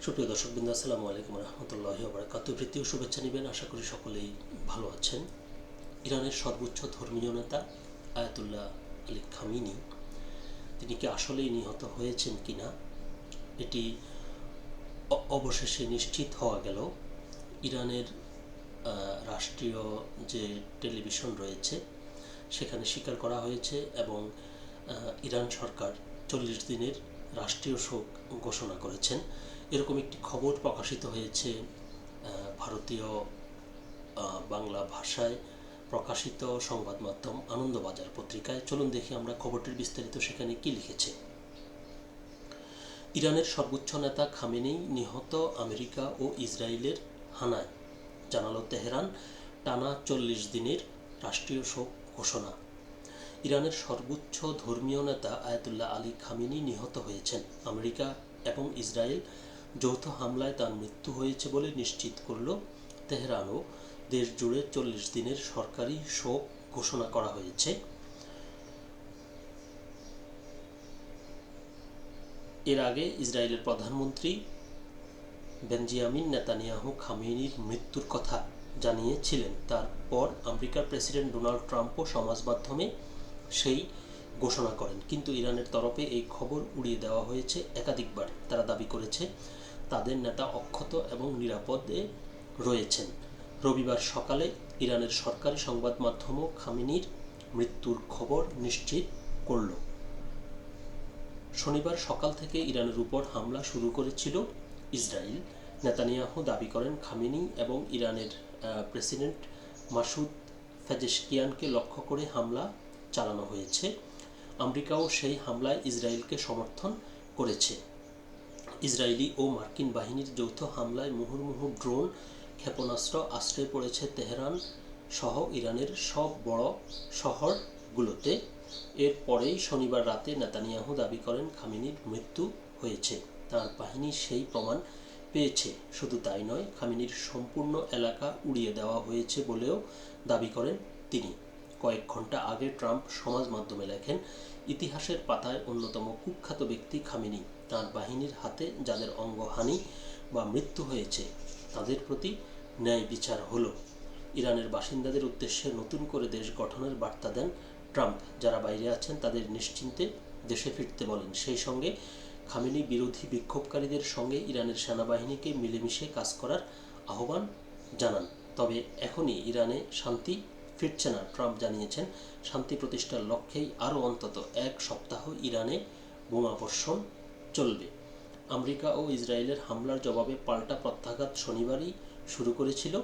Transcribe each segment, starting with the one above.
সুপ্রিয় দর্শকবৃন্দ, আসসালামু আলাইকুম রহমতুল্লাহি ওয়া বারাকাতুহু। প্রীতি ও শুভেচ্ছা নেবেন। আশা করি সকলেই ভালো আছেন। ইরানের সর্বোচ্চ ধর্মীয় নেতা আয়াতুল্লাহ আলী খামিনি তিনি কি আসলেই নিহত হয়েছেন কিনা এটি অবশেষে নিশ্চিত হওয়া গেল। ইরানের রাষ্ট্রীয় যে টেলিভিশন রয়েছে সেখানে স্বীকার করা হয়েছে এবং ইরান সরকার 40 দিনের রাষ্ট্রীয় শোক ঘোষণা করেছেন। এরকম একটি খবর প্রকাশিত হয়েছে ভারতীয় বাংলা ভাষায় প্রকাশিত সংবাদ মাধ্যম আনন্দবাজার পত্রিকায়। চলুন দেখি আমরা খবরটির বিস্তারিত সেখানে কি লিখেছে। ইরানের সর্বোচ্চ নেতা খামেনেই নিহত আমেরিকা ও ইসরায়েলের হানায়, জানালো তেহরান। টানা 40 দিনের রাষ্ট্রীয় শোক ঘোষণা। ইরানের সর্বোচ্চ ধর্মীয় নেতা আয়াতুল্লাহ আলী খামেনি নিহত হয়েছেন। আমেরিকা এবং ইসরায়েল যৌথ হামলায় তার মৃত্যু হয়েছে বলে নিশ্চিত করল তেহরানও। দেশ জুড়ে 40 দিনের সরকারি শোক ঘোষণা করা হয়েছে। এর আগে ইসরায়েলের প্রধানমন্ত্রী বেঞ্জামিন নেতানিয়াহু খামেনির মৃত্যুর কথা জানিয়েছিলেন। তারপর আমেরিকার প্রেসিডেন্ট ডোনাল্ড ট্রাম্পও সমাজ মাধ্যমে সেই ঘোষণা করেন, কিন্তু ইরানের তরফে এই খবর উড়িয়ে দেওয়া হয়েছে একাধিকবার। তারা দাবি করেছে তাদের নেতা অক্ষত এবং নিরাপদে রয়েছেন। রবিবার সকালে ইরানের সরকারি সংবাদ মাধ্যমও খামেনির মৃত্যুর খবর নিশ্চিত করল। শনিবার সকাল থেকে ইরানের উপর হামলা শুরু করেছিল ইসরায়েল। নেতানিয়াহু দাবি করেন খামেনি এবং ইরানের প্রেসিডেন্ট মাসুদ পেজেশকিয়ানকে লক্ষ্য করে হামলা চালানো হয়েছে। আমেরিকাও সেই হামলায় ইসরায়েলকে সমর্থন করেছে। ইসরায়েলি ও মার্কিন বাহিনীর যৌথ হামলায় মুহুর্মুহু ড্রোন ক্ষেপণাস্ত্র আশ্রয় পড়েছে তেহরান সহ ইরানের সব বড় শহরগুলোতে। এরপরেই শনিবার রাতে নেতানিয়াহু দাবি করেন খামেনির মৃত্যু হয়েছে। তার বাহিনী সেই প্রমাণ পেয়েছে। শুধু তাই নয়, খামেনির সম্পূর্ণ এলাকা উড়িয়ে দেওয়া হয়েছে বলেও দাবি করেন তিনি। কয়েক ঘন্টা আগে ট্রাম্প সমাজ মাধ্যমে লেখেন, ইতিহাসের পাতায় অন্যতম কুখ্যাত ব্যক্তি খামেনি। তার বাহিনীর হাতে যাদের অঙ্গহানি বা মৃত্যু হয়েছে তাদের প্রতি ন্যায় বিচার হলো। ইরানের বাসিন্দাদের উদ্দেশ্যে নতুন করে দেশ গঠনের বার্তা দেন ট্রাম্প। যারা বাইরে আছেন তাদের নিশ্চিন্তে দেশে ফিরতে বলেন। সেই সঙ্গে খামেনি বিরোধী বিক্ষোভকারীদের সঙ্গে ইরানের সেনাবাহিনীকে মিলেমিশে কাজ করার আহ্বান জানান। তবে এখনই ইরানে শান্তি ফিরছে না। ট্রাম্প জানিয়েছেন, শান্তি প্রতিষ্ঠার লক্ষ্যেই আরও অন্তত 1 সপ্তাহ ইরানে বোমাবর্ষণ চলবে। আমেরিকা ও ইসরায়েলের হামলার জবাবে পাল্টা প্রত্যাঘাত শনিবারই শুরু করেছিল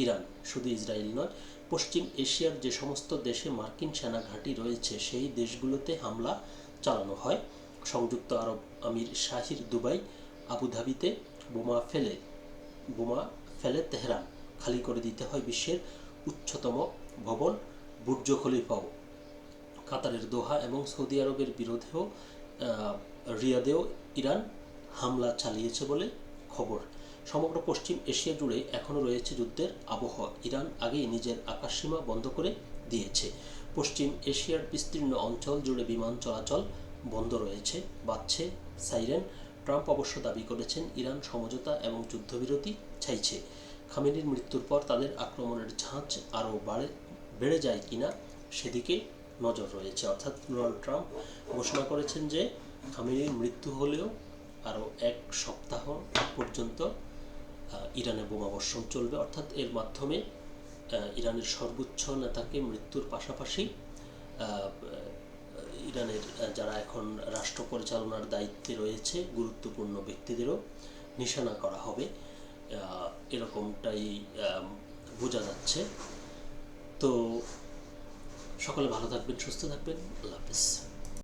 ইরান। শুধু ইসরায়েল নয়, পশ্চিম এশিয়ার যে সমস্ত দেশে মার্কিন সেনা ঘাঁটি রয়েছে সেই দেশগুলোতে হামলা চালানো হয়। সংযুক্ত আরব আমির শাহির দুবাই, আবুধাবিতে বোমা ফেলে তেহরান খালি করে দিতে হয় বিশ্বের উচ্চতম ভবন বুর্জ খলিফাও। কাতারের দোহা এবং সৌদি আরবের বিরোধেও রিয়াদেও ইরান হামলা চালিয়েছে বলে খবর। সমগ্র পশ্চিম এশিয়া জুড়ে এখনও রয়েছে যুদ্ধের আবহাওয়া। ইরান আগেই নিজের আকাশসীমা বন্ধ করে দিয়েছে। পশ্চিম এশিয়ার বিস্তীর্ণ অঞ্চল জুড়ে বিমান চলাচল বন্ধ রয়েছে, বাজছে সাইরেন। ট্রাম্প অবশ্য দাবি করেছেন ইরান সমঝোতা এবং যুদ্ধবিরতি চাইছে। খামেনির মৃত্যুর পর তাদের আক্রমণের ঝাঁজ আরও বেড়ে যায় কিনা সেদিকে নজর রয়েছে। অর্থাৎ ডোনাল্ড ট্রাম্প ঘোষণা করেছেন যে খামেনির মৃত্যু হলেও আরও 1 সপ্তাহ পর্যন্ত ইরানে বোমাবর্ষণ চলবে। অর্থাৎ এর মাধ্যমে ইরানের সর্বোচ্চ নেতাকে মৃত্যুর পাশাপাশি ইরানের যারা এখন রাষ্ট্র পরিচালনার দায়িত্বে রয়েছে গুরুত্বপূর্ণ ব্যক্তিদেরও নিশানা করা হবে, এরকমটাই বোঝা যাচ্ছে। তো সকলে ভালো থাকবেন, সুস্থ থাকবেন। আল্লাহ হাফেজ।